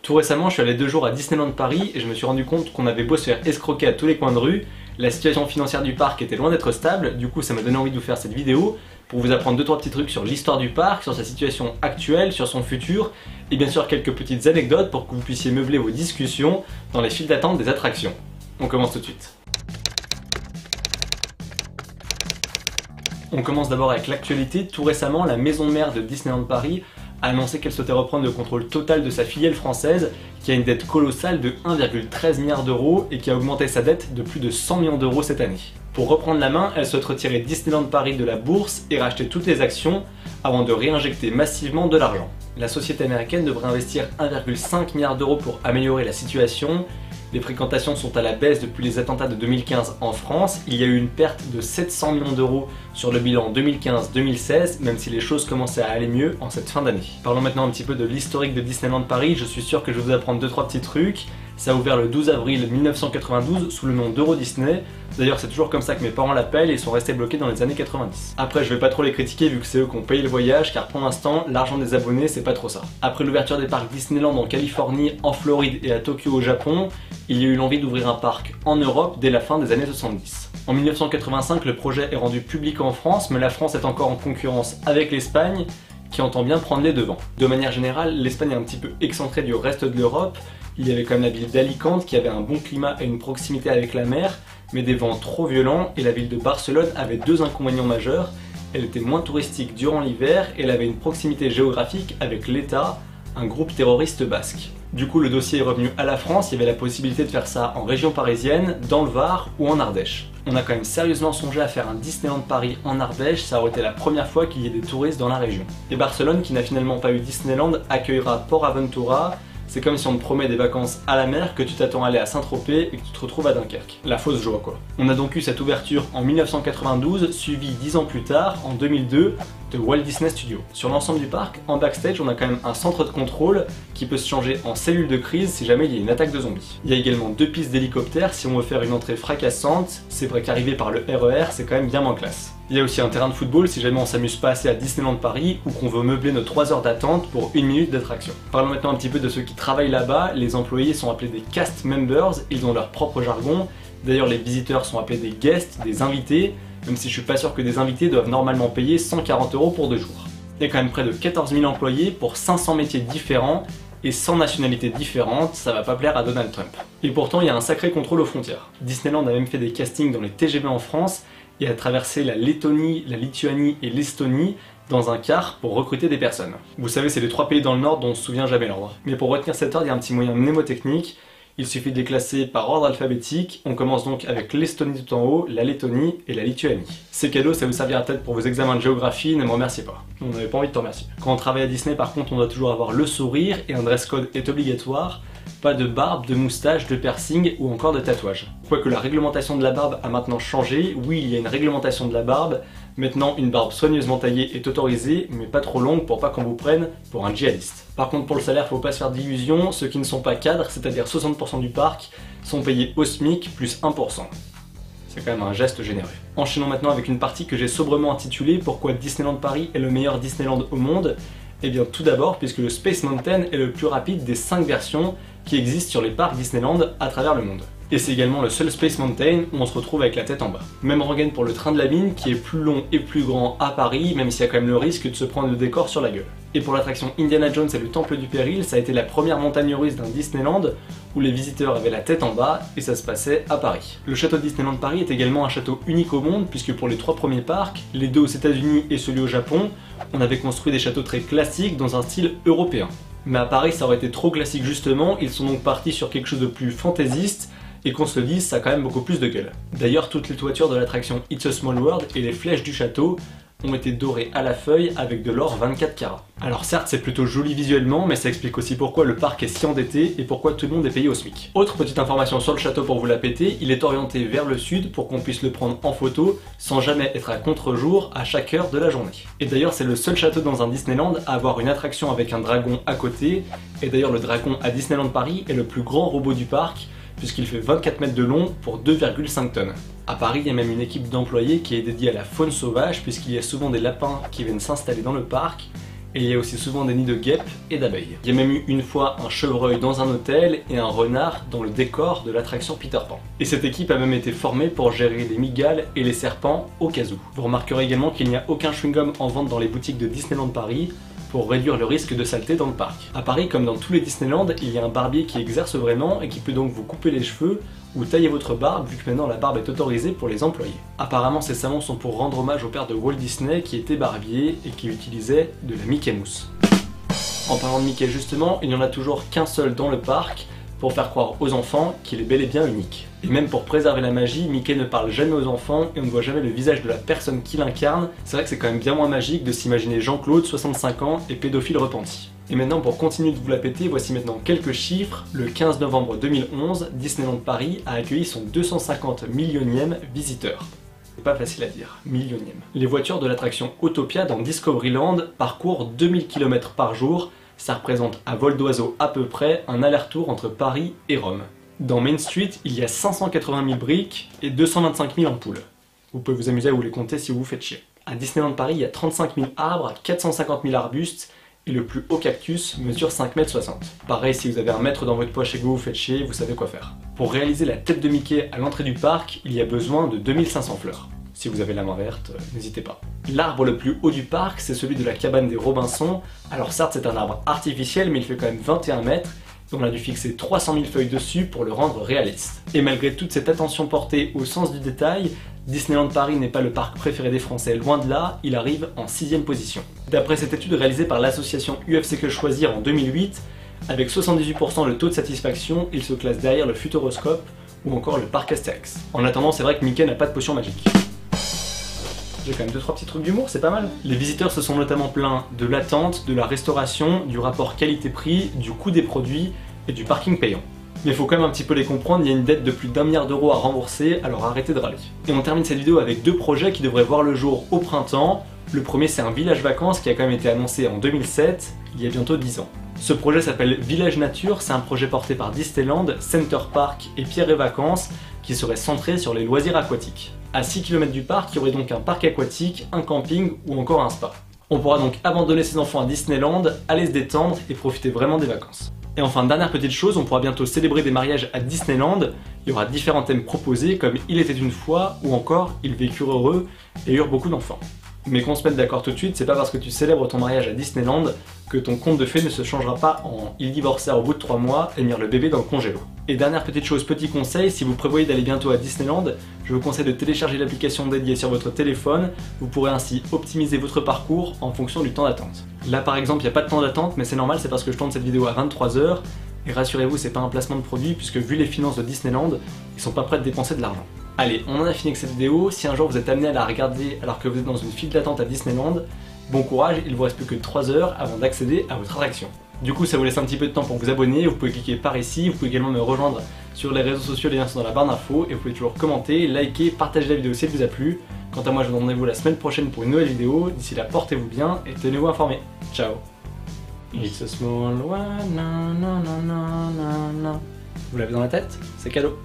Tout récemment, je suis allé 2 jours à Disneyland Paris et je me suis rendu compte qu'on avait beau se faire escroquer à tous les coins de rue, la situation financière du parc était loin d'être stable, du coup ça m'a donné envie de vous faire cette vidéo pour vous apprendre 2-3 petits trucs sur l'histoire du parc, sur sa situation actuelle, sur son futur, et bien sûr quelques petites anecdotes pour que vous puissiez meubler vos discussions dans les files d'attente des attractions. On commence tout de suite. On commence d'abord avec l'actualité. Tout récemment, la maison mère de Disneyland Paris a annoncé qu'elle souhaitait reprendre le contrôle total de sa filiale française, qui a une dette colossale de 1,13 milliard d'euros et qui a augmenté sa dette de plus de 100 millions d'euros cette année. Pour reprendre la main, elle souhaite retirer Disneyland Paris de la bourse et racheter toutes les actions avant de réinjecter massivement de l'argent. La société américaine devrait investir 1,5 milliard d'euros pour améliorer la situation. Les fréquentations sont à la baisse depuis les attentats de 2015 en France. Il y a eu une perte de 700 millions d'euros sur le bilan 2015-2016, même si les choses commençaient à aller mieux en cette fin d'année. Parlons maintenant un petit peu de l'historique de Disneyland Paris. Je suis sûr que je vais vous apprendre 2-3 petits trucs. Ça a ouvert le 12 avril 1992 sous le nom d'Euro Disney. D'ailleurs, c'est toujours comme ça que mes parents l'appellent et ils sont restés bloqués dans les années 90. Après, je vais pas trop les critiquer vu que c'est eux qui ont payé le voyage, car pour l'instant, l'argent des abonnés, c'est pas trop ça. Après l'ouverture des parcs Disneyland en Californie, en Floride et à Tokyo au Japon, il y a eu l'envie d'ouvrir un parc en Europe dès la fin des années 70. En 1985, le projet est rendu public en France, mais la France est encore en concurrence avec l'Espagne, qui entend bien prendre les devants. De manière générale, l'Espagne est un petit peu excentrée du reste de l'Europe. Il y avait quand même la ville d'Alicante qui avait un bon climat et une proximité avec la mer, mais des vents trop violents, et la ville de Barcelone avait 2 inconvénients majeurs. Elle était moins touristique durant l'hiver et elle avait une proximité géographique avec l'État, un groupe terroriste basque. Du coup, le dossier est revenu à la France. Il y avait la possibilité de faire ça en région parisienne, dans le Var ou en Ardèche. On a quand même sérieusement songé à faire un Disneyland Paris en Ardèche, ça aurait été la première fois qu'il y ait des touristes dans la région. Et Barcelone, qui n'a finalement pas eu Disneyland, accueillera Port Aventura. C'est comme si on te promet des vacances à la mer, que tu t'attends à aller à Saint-Tropez et que tu te retrouves à Dunkerque. La fausse joie quoi. On a donc eu cette ouverture en 1992, suivie 10 ans plus tard, en 2002, de Walt Disney Studios. Sur l'ensemble du parc, en backstage, on a quand même un centre de contrôle qui peut se changer en cellule de crise si jamais il y a une attaque de zombies. Il y a également 2 pistes d'hélicoptères si on veut faire une entrée fracassante. C'est vrai qu'arriver par le RER, c'est quand même bien moins classe. Il y a aussi un terrain de football si jamais on s'amuse pas assez à Disneyland Paris ou qu'on veut meubler nos 3 heures d'attente pour 1 minute d'attraction. Parlons maintenant un petit peu de ceux qui travaillent là-bas. Les employés sont appelés des cast members, ils ont leur propre jargon. D'ailleurs, les visiteurs sont appelés des guests, des invités, même si je suis pas sûr que des invités doivent normalement payer 140 € pour 2 jours. Il y a quand même près de 14 000 employés pour 500 métiers différents et 100 nationalités différentes, ça va pas plaire à Donald Trump. Et pourtant, il y a un sacré contrôle aux frontières. Disneyland a même fait des castings dans les TGV en France et a traversé la Lettonie, la Lituanie et l'Estonie dans un car pour recruter des personnes. Vous savez, c'est les 3 pays dans le Nord dont on se souvient jamais l'ordre. Mais pour retenir cet ordre, il y a un petit moyen mnémotechnique. Il suffit de les classer par ordre alphabétique. On commence donc avec l'Estonie tout en haut, la Lettonie et la Lituanie. C'est cadeau, ça vous servira peut-être pour vos examens de géographie, ne me remerciez pas. On n'avait pas envie de te remercier. Quand on travaille à Disney, par contre, on doit toujours avoir le sourire et un dress code est obligatoire. Pas de barbe, de moustache, de piercing ou encore de tatouage. Quoique la réglementation de la barbe a maintenant changé, oui, il y a une réglementation de la barbe. Maintenant, une barbe soigneusement taillée est autorisée, mais pas trop longue pour pas qu'on vous prenne pour un djihadiste. Par contre, pour le salaire, faut pas se faire d'illusions, ceux qui ne sont pas cadres, c'est-à-dire 60% du parc, sont payés au SMIC plus 1%. C'est quand même un geste généreux. Enchaînons maintenant avec une partie que j'ai sobrement intitulée « Pourquoi Disneyland Paris est le meilleur Disneyland au monde ?» Eh bien tout d'abord, puisque le Space Mountain est le plus rapide des 5 versions qui existent sur les parcs Disneyland à travers le monde. Et c'est également le seul Space Mountain où on se retrouve avec la tête en bas. Même rengaine pour le train de la mine qui est plus long et plus grand à Paris, même s'il y a quand même le risque de se prendre le décor sur la gueule. Et pour l'attraction Indiana Jones et le Temple du Péril, ça a été la première montagne russe d'un Disneyland où les visiteurs avaient la tête en bas et ça se passait à Paris. Le château Disneyland Paris est également un château unique au monde puisque pour les 3 premiers parcs, les 2 aux États-Unis et celui au Japon, on avait construit des châteaux très classiques dans un style européen. Mais à Paris, ça aurait été trop classique justement, ils sont donc partis sur quelque chose de plus fantaisiste. Et qu'on se le dise, ça a quand même beaucoup plus de gueule. D'ailleurs, toutes les toitures de l'attraction It's a Small World et les flèches du château ont été dorées à la feuille avec de l'or 24 carats. Alors certes, c'est plutôt joli visuellement, mais ça explique aussi pourquoi le parc est si endetté et pourquoi tout le monde est payé au SMIC. Autre petite information sur le château pour vous la péter, il est orienté vers le sud pour qu'on puisse le prendre en photo sans jamais être à contre-jour à chaque heure de la journée. Et d'ailleurs, c'est le seul château dans un Disneyland à avoir une attraction avec un dragon à côté. Et d'ailleurs, le dragon à Disneyland Paris est le plus grand robot du parc, puisqu'il fait 24 mètres de long pour 2,5 tonnes. À Paris, il y a même une équipe d'employés qui est dédiée à la faune sauvage, puisqu'il y a souvent des lapins qui viennent s'installer dans le parc, Et il y a aussi souvent des nids de guêpes et d'abeilles. Il y a même eu une fois un chevreuil dans un hôtel et un renard dans le décor de l'attraction Peter Pan. Et cette équipe a même été formée pour gérer les mygales et les serpents au cas où. Vous remarquerez également qu'il n'y a aucun chewing-gum en vente dans les boutiques de Disneyland Paris pour réduire le risque de saleté dans le parc. À Paris, comme dans tous les Disneyland, il y a un barbier qui exerce vraiment et qui peut donc vous couper les cheveux ou tailler votre barbe, vu que maintenant la barbe est autorisée pour les employés. Apparemment, ces salons sont pour rendre hommage au père de Walt Disney qui était barbier et qui utilisait de la Mickey Mousse. En parlant de Mickey justement, il n'y en a toujours qu'un seul dans le parc pour faire croire aux enfants qu'il est bel et bien unique. Et même pour préserver la magie, Mickey ne parle jamais aux enfants et on ne voit jamais le visage de la personne qui l'incarne. C'est vrai que c'est quand même bien moins magique de s'imaginer Jean-Claude, 65 ans, et pédophile repenti. Et maintenant, pour continuer de vous la péter, voici maintenant quelques chiffres. Le 15 novembre 2011, Disneyland Paris a accueilli son 250 millionième visiteur. C'est pas facile à dire, millionième. Les voitures de l'attraction Autopia dans Discoveryland parcourent 2000 km par jour. Ça représente à vol d'oiseau à peu près un aller-retour entre Paris et Rome. Dans Main Street, il y a 580 000 briques et 225 000 ampoules. Vous pouvez vous amuser à vous les compter si vous vous faites chier. À Disneyland Paris, il y a 35 000 arbres, 450 000 arbustes et le plus haut cactus mesure 5,60 m. Pareil, si vous avez un mètre dans votre poche et que vous vous faites chier, vous savez quoi faire. Pour réaliser la tête de Mickey à l'entrée du parc, il y a besoin de 2500 fleurs. Si vous avez la main verte, n'hésitez pas. L'arbre le plus haut du parc, c'est celui de la cabane des Robinson. Alors certes, c'est un arbre artificiel, mais il fait quand même 21 mètres. Et on a dû fixer 300 000 feuilles dessus pour le rendre réaliste. Et malgré toute cette attention portée au sens du détail, Disneyland Paris n'est pas le parc préféré des Français, loin de là, il arrive en 6ème position. D'après cette étude réalisée par l'association UFC Que Choisir en 2008, avec 78% de taux de satisfaction, il se classe derrière le Futuroscope ou encore le parc Astérix. En attendant, c'est vrai que Mickey n'a pas de potion magique. J'ai quand même 2-3 petits trucs d'humour, c'est pas mal. Les visiteurs se sont notamment plaints de l'attente, de la restauration, du rapport qualité-prix, du coût des produits et du parking payant. Mais il faut quand même un petit peu les comprendre, il y a une dette de plus d'1 milliard d'euros à rembourser, alors arrêtez de râler. Et on termine cette vidéo avec 2 projets qui devraient voir le jour au printemps. Le premier, c'est un village vacances qui a quand même été annoncé en 2007, il y a bientôt 10 ans. Ce projet s'appelle Village Nature, c'est un projet porté par Disneyland, Center Park et Pierre et Vacances qui serait centré sur les loisirs aquatiques. À 6 km du parc, il y aurait donc un parc aquatique, un camping ou encore un spa. On pourra donc abandonner ses enfants à Disneyland, aller se détendre et profiter vraiment des vacances. Et enfin, dernière petite chose, on pourra bientôt célébrer des mariages à Disneyland. Il y aura différents thèmes proposés comme Il était une fois ou encore Ils vécurent heureux et eurent beaucoup d'enfants. Mais qu'on se mette d'accord tout de suite, c'est pas parce que tu célèbres ton mariage à Disneyland que ton conte de fées ne se changera pas en Ils divorcèrent au bout de 3 mois et mirent le bébé dans le congélo. Et dernière petite chose, petit conseil, si vous prévoyez d'aller bientôt à Disneyland, je vous conseille de télécharger l'application dédiée sur votre téléphone, vous pourrez ainsi optimiser votre parcours en fonction du temps d'attente. Là par exemple, il n'y a pas de temps d'attente, mais c'est normal, c'est parce que je tourne cette vidéo à 23 h, et rassurez-vous, c'est pas un placement de produit, puisque vu les finances de Disneyland, ils sont pas prêts de dépenser de l'argent. Allez, on en a fini avec cette vidéo, si un jour vous êtes amené à la regarder alors que vous êtes dans une file d'attente à Disneyland, bon courage, il vous reste plus que 3 heures avant d'accéder à votre attraction. Du coup, ça vous laisse un petit peu de temps pour vous abonner, vous pouvez cliquer par ici, vous pouvez également me rejoindre sur les réseaux sociaux, les liens sont dans la barre d'infos, et vous pouvez toujours commenter, liker, partager la vidéo si elle vous a plu. Quant à moi, je vous donne rendez-vous la semaine prochaine pour une nouvelle vidéo, d'ici là, portez-vous bien et tenez-vous informés. Ciao. It's a small one, na, na, na, na, na, na. Vous l'avez dans la tête? C'est cadeau.